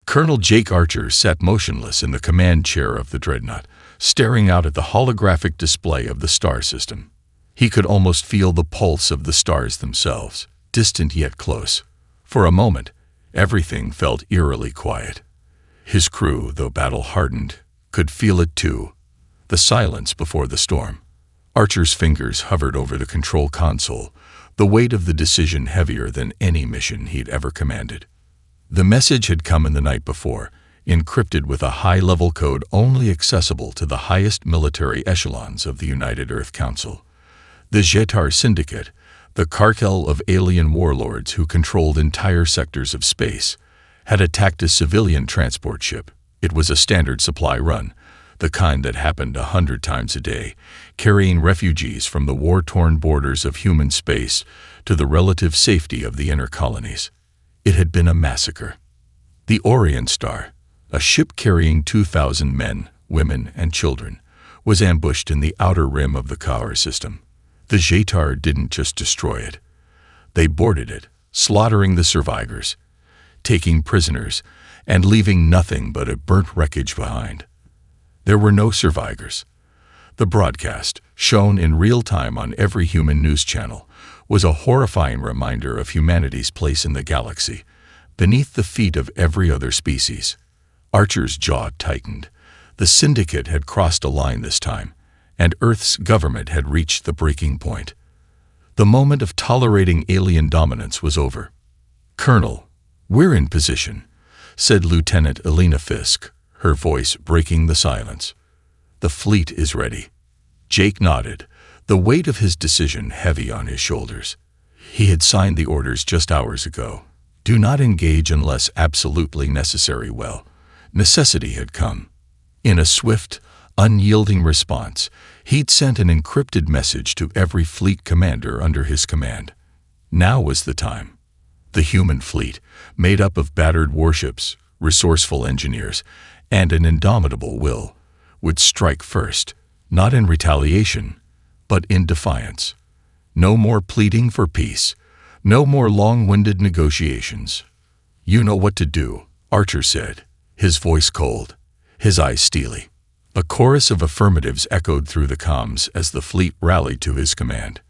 Colonel Jake Archer sat motionless in the command chair of the dreadnought, staring out at the holographic display of the star system. He could almost feel the pulse of the stars themselves, distant yet close. For a moment, everything felt eerily quiet. His crew, though battle-hardened, could feel it too, the silence before the storm. Archer's fingers hovered over the control console, the weight of the decision heavier than any mission he'd ever commanded. The message had come in the night before, encrypted with a high-level code only accessible to the highest military echelons of the United Earth Council. The Jetar Syndicate, the cartel of alien warlords who controlled entire sectors of space, had attacked a civilian transport ship. It was a standard supply run, the kind that happened 100 times a day, carrying refugees from the war-torn borders of human space to the relative safety of the inner colonies. It had been a massacre. The Orient Star, a ship carrying 2,000 men, women, and children, was ambushed in the outer rim of the Kaur system. The Jetar didn't just destroy it. They boarded it, slaughtering the survivors, taking prisoners, and leaving nothing but a burnt wreckage behind. There were no survivors. The broadcast, shown in real time on every human news channel, was a horrifying reminder of humanity's place in the galaxy, beneath the feet of every other species. Archer's jaw tightened. The Syndicate had crossed a line this time, and Earth's government had reached the breaking point. The moment of tolerating alien dominance was over. "Colonel, we're in position," said Lieutenant Elena Fisk, her voice breaking the silence. "The fleet is ready." Jake nodded, the weight of his decision heavy on his shoulders. He had signed the orders just hours ago. Do not engage unless absolutely necessary. Well, necessity had come. In a swift, unyielding response, he'd sent an encrypted message to every fleet commander under his command. Now was the time. The human fleet, made up of battered warships, resourceful engineers, and an indomitable will, would strike first, not in retaliation, but in defiance. No more pleading for peace, no more long-winded negotiations. "You know what to do," Archer said, his voice cold, his eyes steely. A chorus of affirmatives echoed through the comms as the fleet rallied to his command.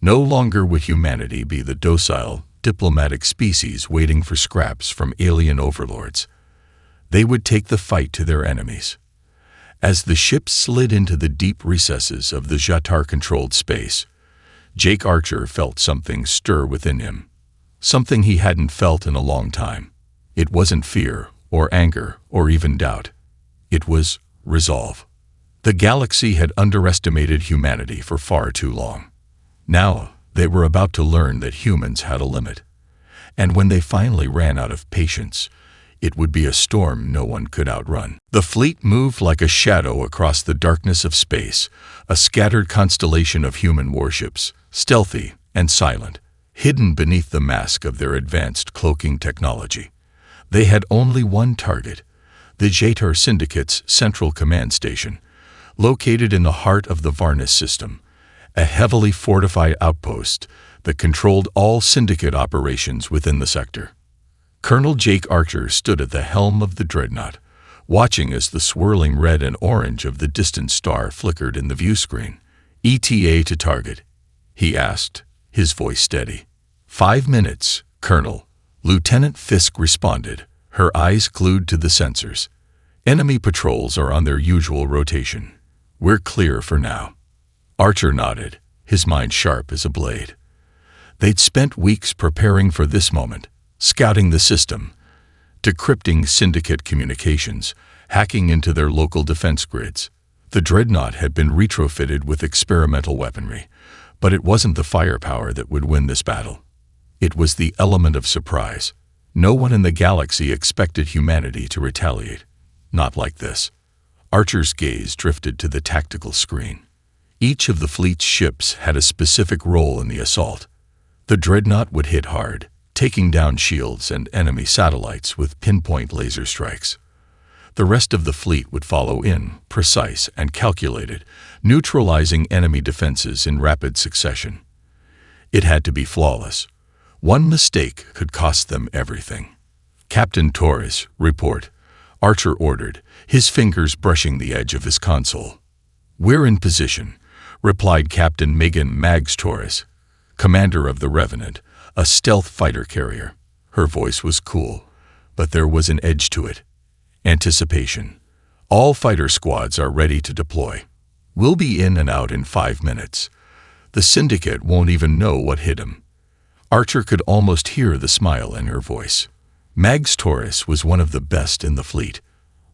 No longer would humanity be the docile, diplomatic species waiting for scraps from alien overlords. They would take the fight to their enemies. As the ship slid into the deep recesses of the Jetar-controlled space, Jake Archer felt something stir within him, something he hadn't felt in a long time. It wasn't fear, or anger, or even doubt. It was resolve. The galaxy had underestimated humanity for far too long. Now, they were about to learn that humans had a limit. And when they finally ran out of patience, it would be a storm no one could outrun. The fleet moved like a shadow across the darkness of space, a scattered constellation of human warships, stealthy and silent, hidden beneath the mask of their advanced cloaking technology. They had only one target, the Jetar Syndicate's central command station, located in the heart of the Varnis system, a heavily fortified outpost that controlled all Syndicate operations within the sector. Colonel Jake Archer stood at the helm of the dreadnought, watching as the swirling red and orange of the distant star flickered in the view screen. "ETA to target," he asked, his voice steady. "5 minutes, Colonel," Lieutenant Fisk responded, her eyes glued to the sensors. "Enemy patrols are on their usual rotation. We're clear for now." Archer nodded, his mind sharp as a blade. They'd spent weeks preparing for this moment, scouting the system, decrypting Syndicate communications, hacking into their local defense grids. The dreadnought had been retrofitted with experimental weaponry, but it wasn't the firepower that would win this battle. It was the element of surprise. No one in the galaxy expected humanity to retaliate. Not like this. Archer's gaze drifted to the tactical screen. Each of the fleet's ships had a specific role in the assault. The dreadnought would hit hard, taking down shields and enemy satellites with pinpoint laser strikes. The rest of the fleet would follow in, precise and calculated, neutralizing enemy defenses in rapid succession. It had to be flawless. One mistake could cost them everything. "Captain Torres, report," Archer ordered, his fingers brushing the edge of his console. "We're in position," replied Captain Megan Mags Torres, commander of the Revenant, a stealth fighter carrier. Her voice was cool, but there was an edge to it. Anticipation. "All fighter squads are ready to deploy. We'll be in and out in 5 minutes. The Syndicate won't even know what hit him." Archer could almost hear the smile in her voice. Mags Torres was one of the best in the fleet,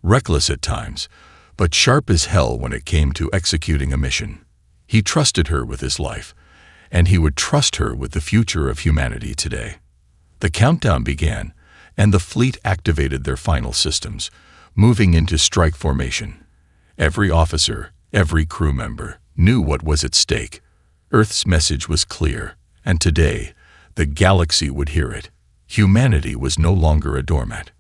reckless at times, but sharp as hell when it came to executing a mission. He trusted her with his life, and he would trust her with the future of humanity today. The countdown began, and the fleet activated their final systems, moving into strike formation. Every officer, every crew member, knew what was at stake. Earth's message was clear, and today, the galaxy would hear it. Humanity was no longer a doormat.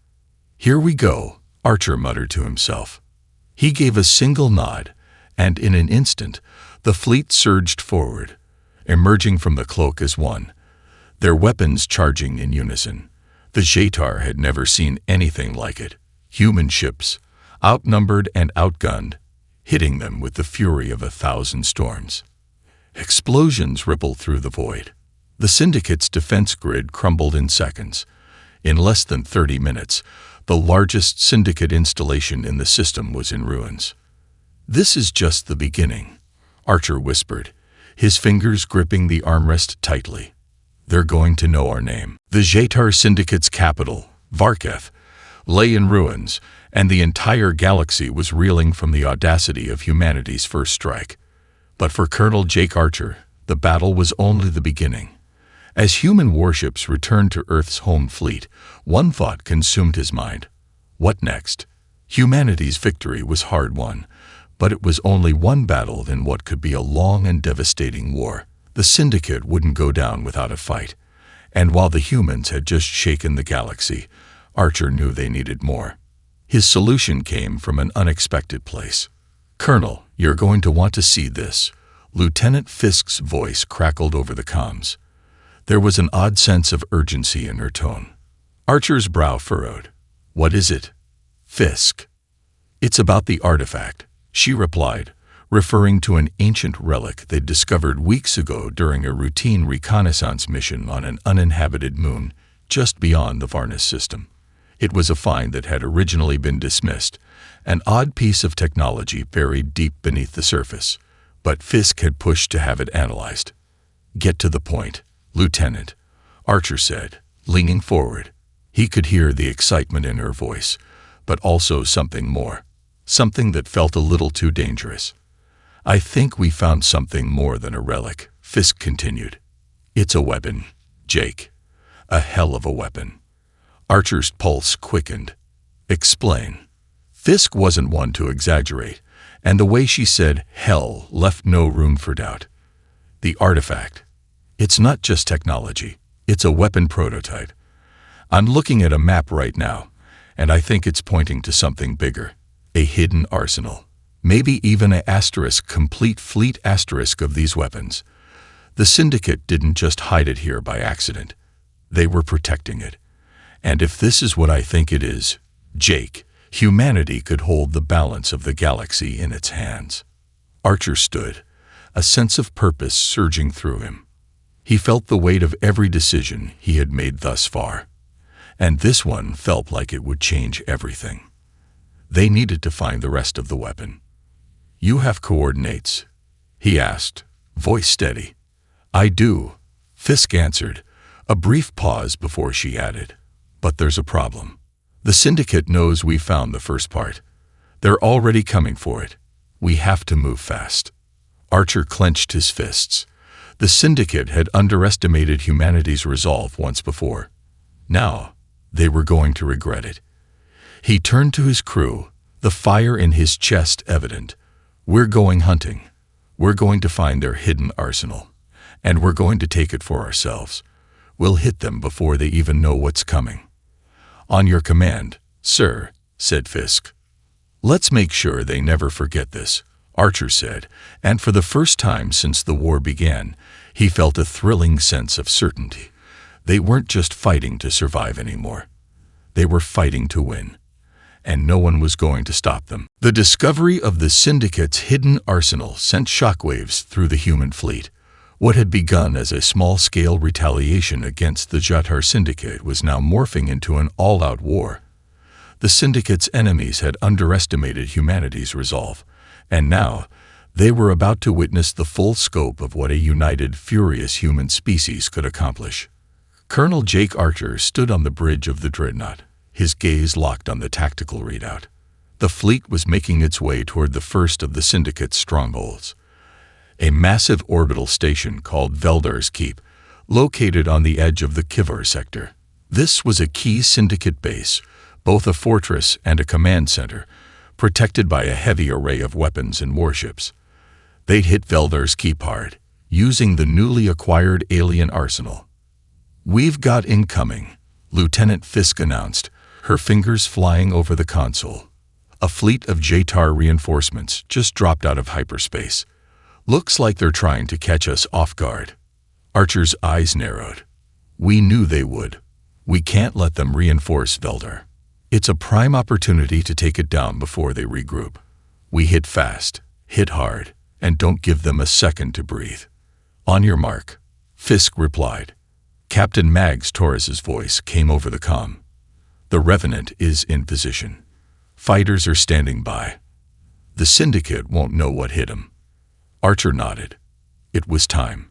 "Here we go," Archer muttered to himself. He gave a single nod, and in an instant, the fleet surged forward, emerging from the cloak as one, their weapons charging in unison. The Zhaitar had never seen anything like it. Human ships, outnumbered and outgunned, hitting them with the fury of 1,000 storms. Explosions rippled through the void. The Syndicate's defense grid crumbled in seconds. In less than 30 minutes, the largest Syndicate installation in the system was in ruins. "This is just the beginning," Archer whispered, his fingers gripping the armrest tightly. "They're going to know our name." The Zhaitar Syndicate's capital, Varketh, lay in ruins, and the entire galaxy was reeling from the audacity of humanity's first strike. But for Colonel Jake Archer, the battle was only the beginning. As human warships returned to Earth's home fleet, one thought consumed his mind. What next? Humanity's victory was hard-won, but it was only one battle in what could be a long and devastating war. The Syndicate wouldn't go down without a fight, and while the humans had just shaken the galaxy, Archer knew they needed more. His solution came from an unexpected place. "Colonel, you're going to want to see this." Lieutenant Fisk's voice crackled over the comms. There was an odd sense of urgency in her tone. Archer's brow furrowed. "What is it?" "Fisk." "It's about the artifact," she replied, referring to an ancient relic they'd discovered weeks ago during a routine reconnaissance mission on an uninhabited moon just beyond the Varnus system. It was a find that had originally been dismissed, an odd piece of technology buried deep beneath the surface, but Fisk had pushed to have it analyzed. "Get to the point, Lieutenant," Archer said, leaning forward. He could hear the excitement in her voice, but also something more, something that felt a little too dangerous. "I think we found something more than a relic," Fisk continued. "It's a weapon, Jake. A hell of a weapon." Archer's pulse quickened. "Explain." Fisk wasn't one to exaggerate, and the way she said hell left no room for doubt. "The artifact. It's not just technology. It's a weapon prototype. I'm looking at a map right now, and I think it's pointing to something bigger. A hidden arsenal. Maybe even a complete fleet of these weapons. The Syndicate didn't just hide it here by accident. They were protecting it. And if this is what I think it is, Jake, humanity could hold the balance of the galaxy in its hands." Archer stood, a sense of purpose surging through him. He felt the weight of every decision he had made thus far, and this one felt like it would change everything. They needed to find the rest of the weapon. "You have coordinates?" he asked, voice steady. "I do," Fisk answered, a brief pause before she added. "But there's a problem. The Syndicate knows we found the first part. They're already coming for it. We have to move fast." Archer clenched his fists. The Syndicate had underestimated humanity's resolve once before. Now, they were going to regret it. He turned to his crew, the fire in his chest evident. "We're going hunting. We're going to find their hidden arsenal, and we're going to take it for ourselves. We'll hit them before they even know what's coming." "On your command, sir," said Fisk. "Let's make sure they never forget this," Archer said, and for the first time since the war began, he felt a thrilling sense of certainty. They weren't just fighting to survive anymore. They were fighting to win, and no one was going to stop them. The discovery of the Syndicate's hidden arsenal sent shockwaves through the human fleet. What had begun as a small-scale retaliation against the Jetar Syndicate was now morphing into an all-out war. The Syndicate's enemies had underestimated humanity's resolve, and now they were about to witness the full scope of what a united, furious human species could accomplish. Colonel Jake Archer stood on the bridge of the dreadnought, his gaze locked on the tactical readout. The fleet was making its way toward the first of the Syndicate's strongholds, a massive orbital station called Veldar's Keep, located on the edge of the Kivar sector. This was a key Syndicate base, both a fortress and a command center, protected by a heavy array of weapons and warships. They'd hit Veldar's Keep hard, using the newly acquired alien arsenal. "We've got incoming," Lieutenant Fisk announced, her fingers flying over the console. "A fleet of Jetar reinforcements just dropped out of hyperspace. Looks like they're trying to catch us off guard." Archer's eyes narrowed. "We knew they would. We can't let them reinforce Veldar. It's a prime opportunity to take it down before they regroup. We hit fast, hit hard, and don't give them a second to breathe." "On your mark," Fisk replied. Captain Mags Torres's voice came over the comm. "The Revenant is in position. Fighters are standing by. The Syndicate won't know what hit him." Archer nodded. It was time.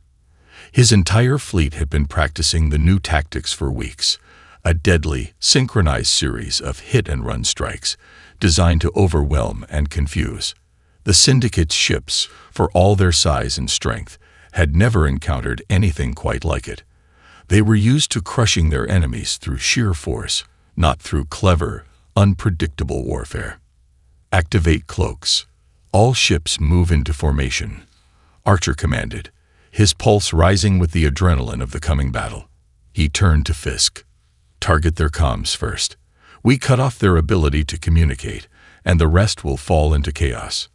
His entire fleet had been practicing the new tactics for weeks, a deadly, synchronized series of hit-and-run strikes designed to overwhelm and confuse. The Syndicate's ships, for all their size and strength, had never encountered anything quite like it. They were used to crushing their enemies through sheer force, not through clever, unpredictable warfare. "Activate cloaks. All ships move into formation," Archer commanded, his pulse rising with the adrenaline of the coming battle. He turned to Fisk. "Target their comms first. We cut off their ability to communicate, and the rest will fall into chaos."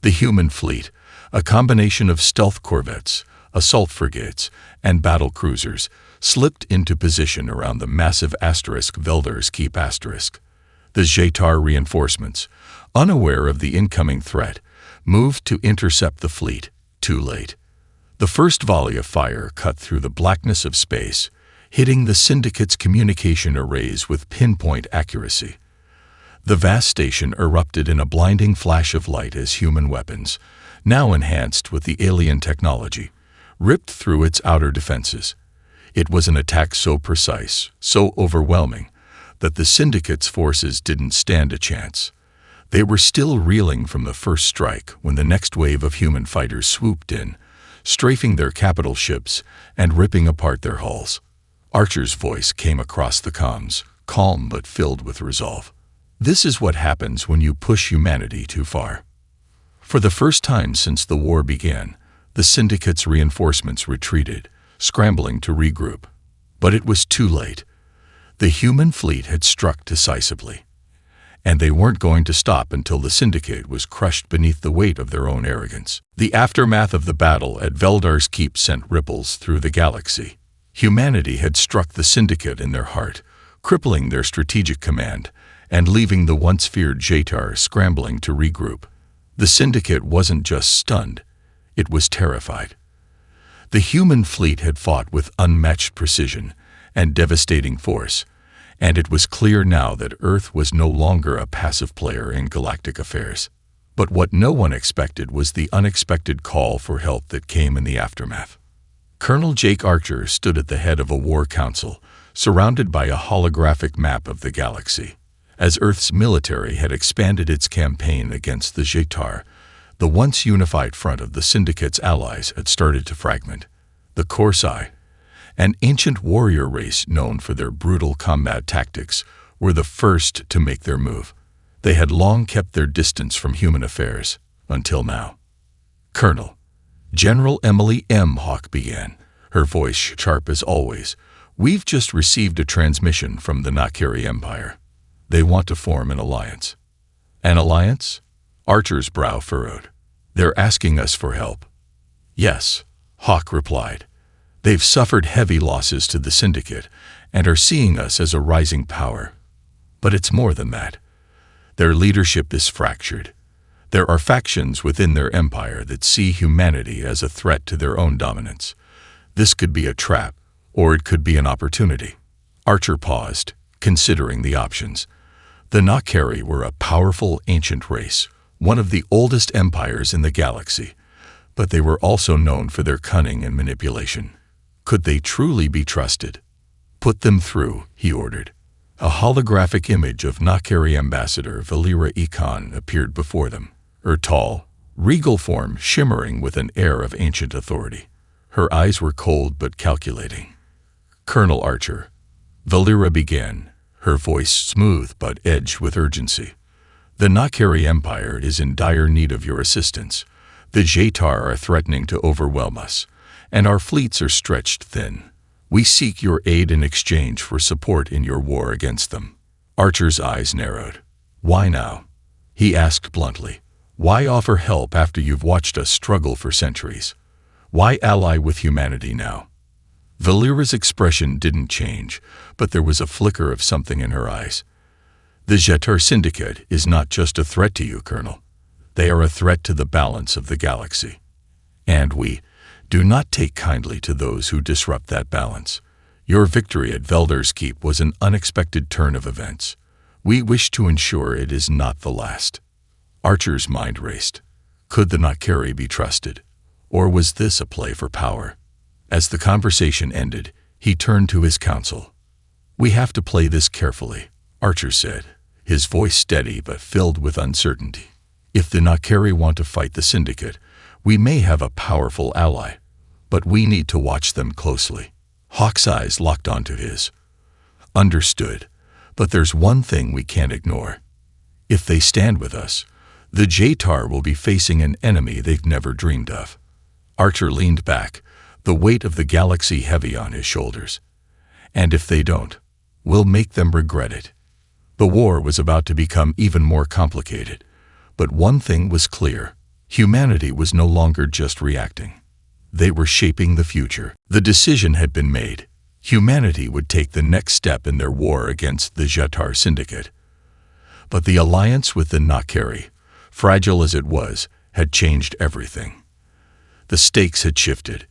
The human fleet, a combination of stealth corvettes, assault frigates, and battle cruisers, slipped into position around the massive Veldar's Keep. The Jetar reinforcements, unaware of the incoming threat, moved to intercept the fleet, too late. The first volley of fire cut through the blackness of space, hitting the Syndicate's communication arrays with pinpoint accuracy. The vast station erupted in a blinding flash of light as human weapons, now enhanced with the alien technology, ripped through its outer defenses. It was an attack so precise, so overwhelming, that the Syndicate's forces didn't stand a chance. They were still reeling from the first strike when the next wave of human fighters swooped in, strafing their capital ships and ripping apart their hulls. Archer's voice came across the comms, calm but filled with resolve. "This is what happens when you push humanity too far." For the first time since the war began, the Syndicate's reinforcements retreated, scrambling to regroup. But it was too late. The human fleet had struck decisively, and they weren't going to stop until the Syndicate was crushed beneath the weight of their own arrogance. The aftermath of the battle at Veldar's Keep sent ripples through the galaxy. Humanity had struck the Syndicate in their heart, crippling their strategic command, and leaving the once feared Jetar scrambling to regroup. The Syndicate wasn't just stunned, it was terrified. The human fleet had fought with unmatched precision and devastating force, and it was clear now that Earth was no longer a passive player in galactic affairs. But what no one expected was the unexpected call for help that came in the aftermath. Colonel Jake Archer stood at the head of a war council, surrounded by a holographic map of the galaxy. As Earth's military had expanded its campaign against the Jetar, the once unified front of the Syndicate's allies had started to fragment. The Corsi, an ancient warrior race known for their brutal combat tactics, were the first to make their move. They had long kept their distance from human affairs, until now. "Colonel," General Emily M. Hawk began, her voice sharp as always, "we've just received a transmission from the Nakiri Empire. They want to form an alliance." "An alliance?" Archer's brow furrowed. "They're asking us for help." "Yes," Hawk replied. "They've suffered heavy losses to the Syndicate and are seeing us as a rising power. But it's more than that. Their leadership is fractured. There are factions within their empire that see humanity as a threat to their own dominance. This could be a trap, or it could be an opportunity. Archer paused, considering the options. The Nakari were a powerful ancient race, one of the oldest empires in the galaxy, but they were also known for their cunning and manipulation. Could they truly be trusted? Put them through, he ordered. A holographic image of Nakari ambassador Valera Ekan appeared before them, her tall, regal form shimmering with an air of ancient authority. Her eyes were cold but calculating. Colonel Archer, Valera began, her voice smooth but edged with urgency. The Nakari Empire is in dire need of your assistance. The Jatar are threatening to overwhelm us, and our fleets are stretched thin. We seek your aid in exchange for support in your war against them. Archer's eyes narrowed. Why now? He asked bluntly. Why offer help after you've watched us struggle for centuries? Why ally with humanity now? Valera's expression didn't change, but there was a flicker of something in her eyes. The Jatar Syndicate is not just a threat to you, Colonel. They are a threat to the balance of the galaxy. And we do not take kindly to those who disrupt that balance. Your victory at Veldar's Keep was an unexpected turn of events. We wish to ensure it is not the last. Archer's mind raced. Could the Nakari be trusted? Or was this a play for power? As the conversation ended, he turned to his council. We have to play this carefully, Archer said, his voice steady but filled with uncertainty. If the Nakari want to fight the Syndicate, we may have a powerful ally, but we need to watch them closely. Hawk's eyes locked onto his. Understood, but there's one thing we can't ignore. If they stand with us, the Jatar will be facing an enemy they've never dreamed of. Archer leaned back, the weight of the galaxy heavy on his shoulders. And if they don't, we'll make them regret it. The war was about to become even more complicated, but one thing was clear. Humanity was no longer just reacting. They were shaping the future. The decision had been made. Humanity would take the next step in their war against the Jatar Syndicate. But the alliance with the Nakari, fragile as it was, had changed everything. The stakes had shifted.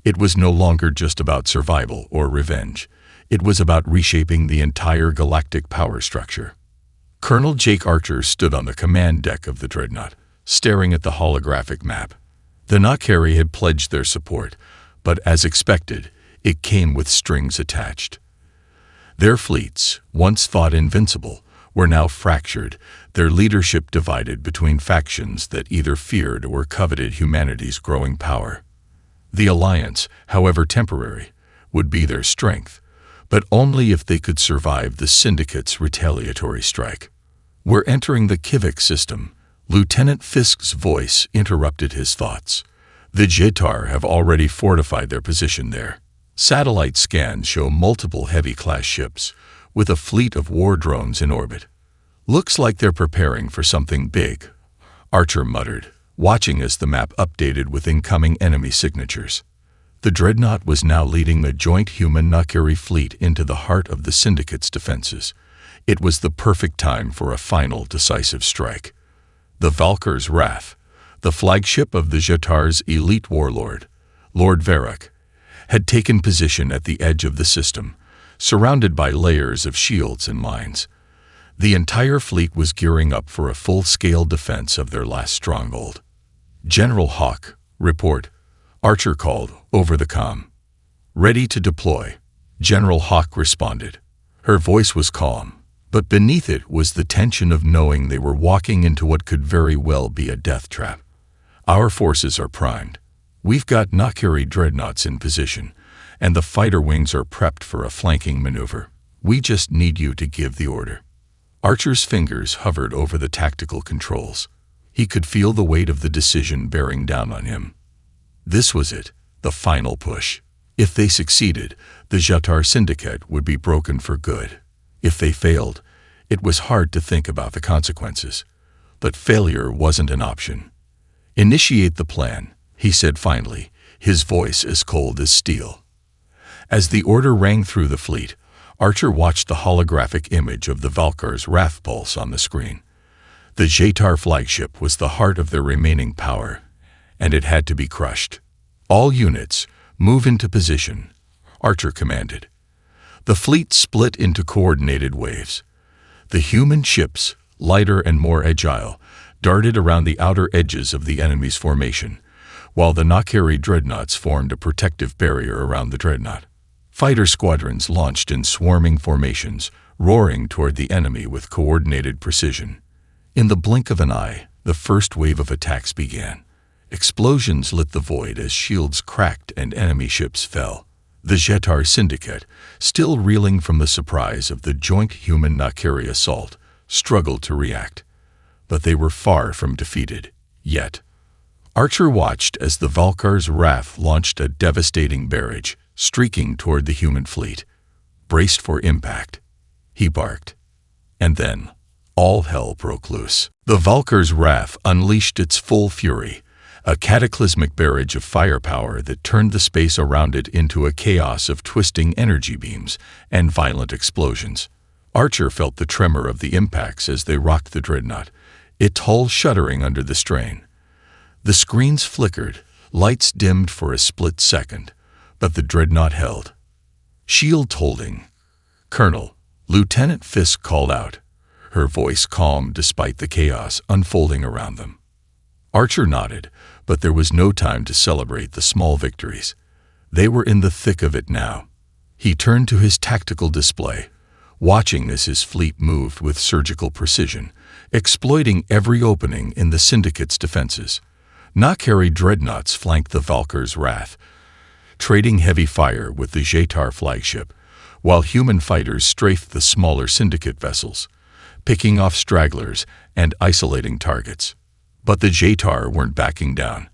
It was no longer just about survival or revenge. It was about reshaping the entire galactic power structure. Colonel Jake Archer stood on the command deck of the Dreadnought, staring at the holographic map. The Nakari had pledged their support, but as expected, it came with strings attached. Their fleets, once thought invincible, were now fractured, their leadership divided between factions that either feared or coveted humanity's growing power. The alliance, however temporary, would be their strength, but only if they could survive the Syndicate's retaliatory strike. We're entering the Kivik system. Lieutenant Fisk's voice interrupted his thoughts. The Jatar have already fortified their position there. Satellite scans show multiple heavy-class ships, with a fleet of war drones in orbit. Looks like they're preparing for something big, Archer muttered, watching as the map updated with incoming enemy signatures. The Dreadnought was now leading the joint human-Nakari fleet into the heart of the Syndicate's defenses. It was the perfect time for a final decisive strike. The Valkyr's Wrath, the flagship of the Jatar's elite warlord, Lord Varrock, had taken position at the edge of the system, surrounded by layers of shields and mines. The entire fleet was gearing up for a full-scale defense of their last stronghold. General Hawk, report, Archer called over the comm. Ready to deploy, General Hawk responded. Her voice was calm, but beneath it was the tension of knowing they were walking into what could very well be a death trap. Our forces are primed. We've got Nakari dreadnoughts in position, and the fighter wings are prepped for a flanking maneuver. We just need you to give the order. Archer's fingers hovered over the tactical controls. He could feel the weight of the decision bearing down on him. This was it, the final push. If they succeeded, the Jatar Syndicate would be broken for good. If they failed, it was hard to think about the consequences. But failure wasn't an option. Initiate the plan, he said finally, his voice as cold as steel. As the order rang through the fleet, Archer watched the holographic image of the Valkar's wrath pulse on the screen. The Jetar flagship was the heart of their remaining power, and it had to be crushed. All units, move into position, Archer commanded. The fleet split into coordinated waves. The human ships, lighter and more agile, darted around the outer edges of the enemy's formation, while the Nakari dreadnoughts formed a protective barrier around the dreadnought. Fighter squadrons launched in swarming formations, roaring toward the enemy with coordinated precision. In the blink of an eye, the first wave of attacks began. Explosions lit the void as shields cracked and enemy ships fell. The Jetar Syndicate, still reeling from the surprise of the joint human-Nakari assault, struggled to react. But they were far from defeated, yet. Archer watched as the Valkar's wrath launched a devastating barrage, streaking toward the human fleet. Braced for impact, he barked. And then, all hell broke loose. The Valkar's wrath unleashed its full fury, a cataclysmic barrage of firepower that turned the space around it into a chaos of twisting energy beams and violent explosions. Archer felt the tremor of the impacts as they rocked the dreadnought, its hull shuddering under the strain. The screens flickered, lights dimmed for a split second, but the dreadnought held. "Shield holding." "Colonel," Lieutenant Fisk called out, her voice calm despite the chaos unfolding around them. Archer nodded, but there was no time to celebrate the small victories. They were in the thick of it now. He turned to his tactical display, watching as his fleet moved with surgical precision, exploiting every opening in the Syndicate's defenses. Nakari dreadnoughts flanked the Valkar's wrath, trading heavy fire with the Jetar flagship, while human fighters strafed the smaller Syndicate vessels, picking off stragglers and isolating targets. But the Jetar weren't backing down.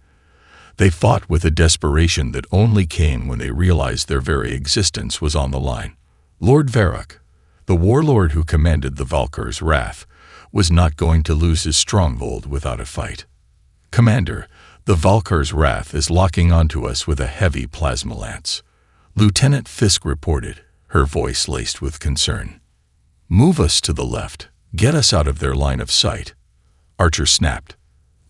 They fought with a desperation that only came when they realized their very existence was on the line. Lord Varrock, the warlord who commanded the Valkar's wrath, was not going to lose his stronghold without a fight. "Commander, the Valkar's wrath is locking onto us with a heavy plasma lance," Lieutenant Fisk reported, her voice laced with concern. "Move us to the left. Get us out of their line of sight." Archer snapped.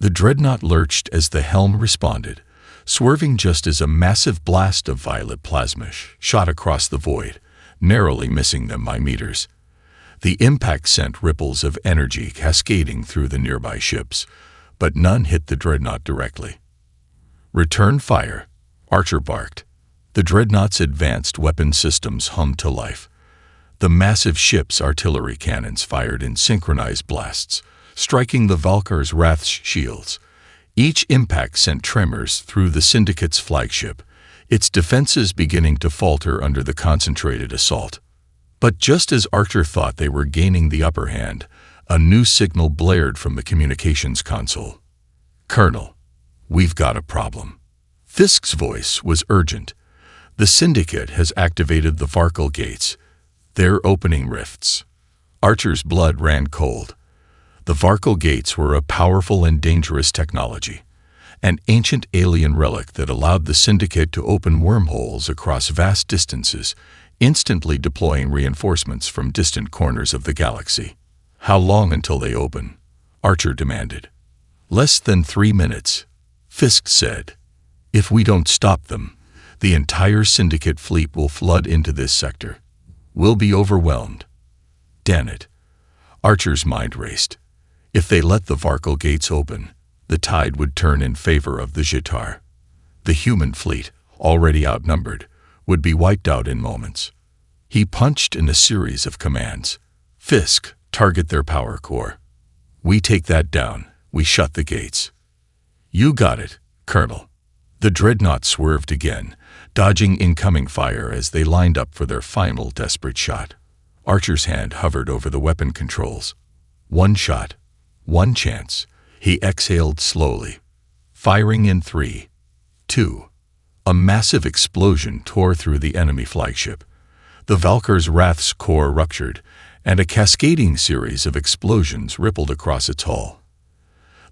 The dreadnought lurched as the helm responded, swerving just as a massive blast of violet plasma shot across the void, narrowly missing them by meters. The impact sent ripples of energy cascading through the nearby ships, but none hit the dreadnought directly. "Return fire," Archer barked. The dreadnought's advanced weapon systems hummed to life. The massive ship's artillery cannons fired in synchronized blasts, striking the Valkar's wrath's shields. Each impact sent tremors through the Syndicate's flagship, its defenses beginning to falter under the concentrated assault. But just as Archer thought they were gaining the upper hand, a new signal blared from the communications console. "Colonel, we've got a problem." Fisk's voice was urgent. "The Syndicate has activated the Varkal gates. They're opening rifts." Archer's blood ran cold. The Varkal gates were a powerful and dangerous technology, an ancient alien relic that allowed the Syndicate to open wormholes across vast distances, instantly deploying reinforcements from distant corners of the galaxy. "How long until they open?" Archer demanded. "Less than 3 minutes," Fisk said. "If we don't stop them, the entire Syndicate fleet will flood into this sector. We'll be overwhelmed." Damn it. Archer's mind raced. If they let the Varkal gates open, the tide would turn in favor of the Jetar. The human fleet, already outnumbered, would be wiped out in moments. He punched in a series of commands. "Fisk, target their power core." "We take that down. We shut the gates." "You got it, Colonel." The dreadnought swerved again, dodging incoming fire as they lined up for their final desperate shot. Archer's hand hovered over the weapon controls. One shot. One chance. He exhaled slowly. Firing in 3, 2. A massive explosion tore through the enemy flagship. The Valkar's wrath's core ruptured, and a cascading series of explosions rippled across its hull.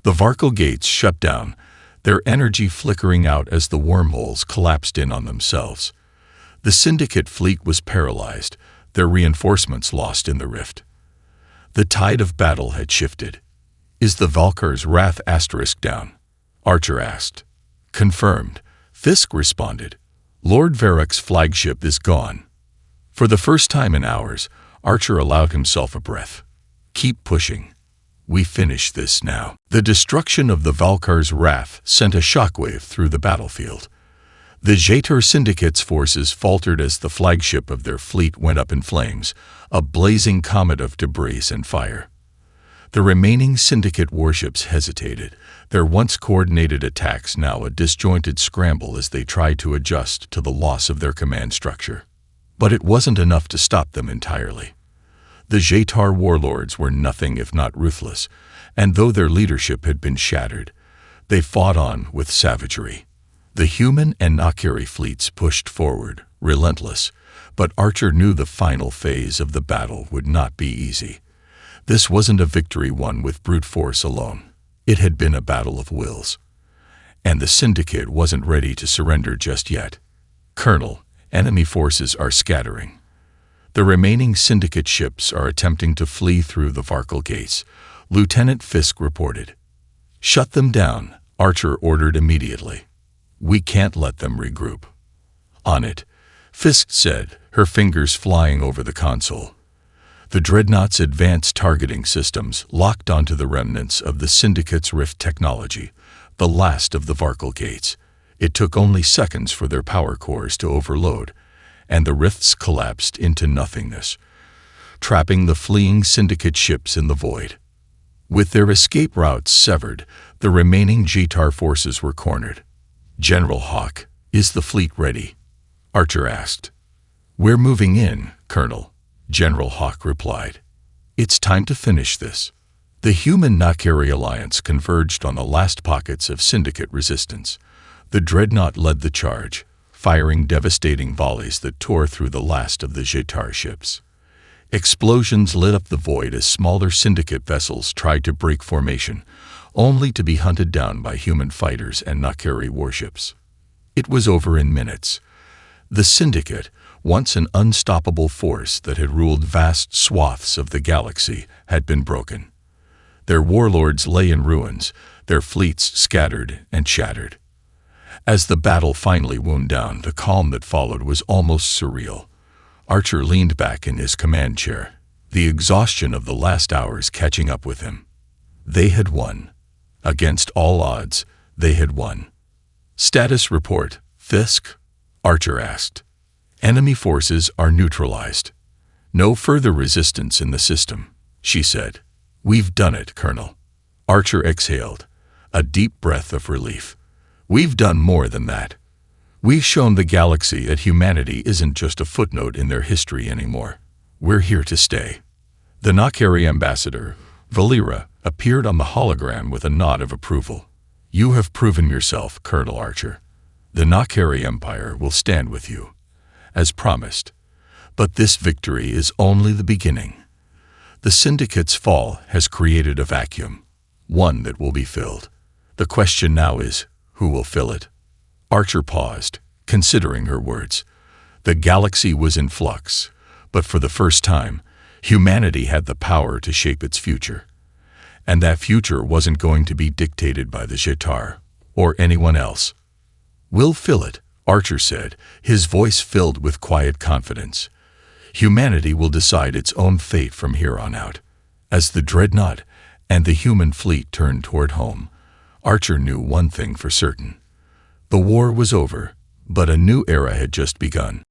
The Varkal gates shut down, their energy flickering out as the wormholes collapsed in on themselves. The Syndicate fleet was paralyzed, their reinforcements lost in the rift. The tide of battle had shifted. "Is the Valkyr's wrath * down?" Archer asked. "Confirmed," Fisk responded. "Lord Varroc's flagship is gone." For the first time in hours, Archer allowed himself a breath. "Keep pushing. We finish this now." The destruction of the Valkyr's wrath sent a shockwave through the battlefield. The Jetar Syndicate's forces faltered as the flagship of their fleet went up in flames, a blazing comet of debris and fire. The remaining Syndicate warships hesitated, their once coordinated attacks now a disjointed scramble as they tried to adjust to the loss of their command structure. But it wasn't enough to stop them entirely. The Jetar warlords were nothing if not ruthless, and though their leadership had been shattered, they fought on with savagery. The human and Nakiri fleets pushed forward, relentless, but Archer knew the final phase of the battle would not be easy. This wasn't a victory won with brute force alone. It had been a battle of wills. And the Syndicate wasn't ready to surrender just yet. "Colonel, enemy forces are scattering. The remaining Syndicate ships are attempting to flee through the Varkal gates," Lieutenant Fisk reported. "Shut them down," Archer ordered immediately. "We can't let them regroup." "On it," Fisk said, her fingers flying over the console. The Dreadnought's advanced targeting systems locked onto the remnants of the Syndicate's Rift technology, the last of the Varkal gates. It took only seconds for their power cores to overload, and the rifts collapsed into nothingness, trapping the fleeing Syndicate ships in the void. With their escape routes severed, the remaining Jetar forces were cornered. "General Hawk, is the fleet ready?" Archer asked. "We're moving in, Colonel," General Hawk replied. "It's time to finish this." The human-Nakiri alliance converged on the last pockets of Syndicate resistance. The Dreadnought led the charge, firing devastating volleys that tore through the last of the Jetar ships. Explosions lit up the void as smaller Syndicate vessels tried to break formation, only to be hunted down by human fighters and Nakiri warships. It was over in minutes. The Syndicate, once an unstoppable force that had ruled vast swaths of the galaxy, had been broken. Their warlords lay in ruins, their fleets scattered and shattered. As the battle finally wound down, the calm that followed was almost surreal. Archer leaned back in his command chair, the exhaustion of the last hours catching up with him. They had won. Against all odds, they had won. "Status report, Fisk?" Archer asked. "Enemy forces are neutralized. No further resistance in the system," she said. "We've done it, Colonel." Archer exhaled, a deep breath of relief. "We've done more than that. We've shown the galaxy that humanity isn't just a footnote in their history anymore. We're here to stay." The Nakiri ambassador, Valera, appeared on the hologram with a nod of approval. "You have proven yourself, Colonel Archer. The Nakiri Empire will stand with you, as promised. But this victory is only the beginning. The Syndicate's fall has created a vacuum, one that will be filled. The question now is, who will fill it?" Archer paused, considering her words. The galaxy was in flux, but for the first time, humanity had the power to shape its future. And that future wasn't going to be dictated by the Jetar, or anyone else. "We'll fill it," Archer said, his voice filled with quiet confidence. "Humanity will decide its own fate from here on out." As the Dreadnought and the human fleet turned toward home, Archer knew one thing for certain. The war was over, but a new era had just begun.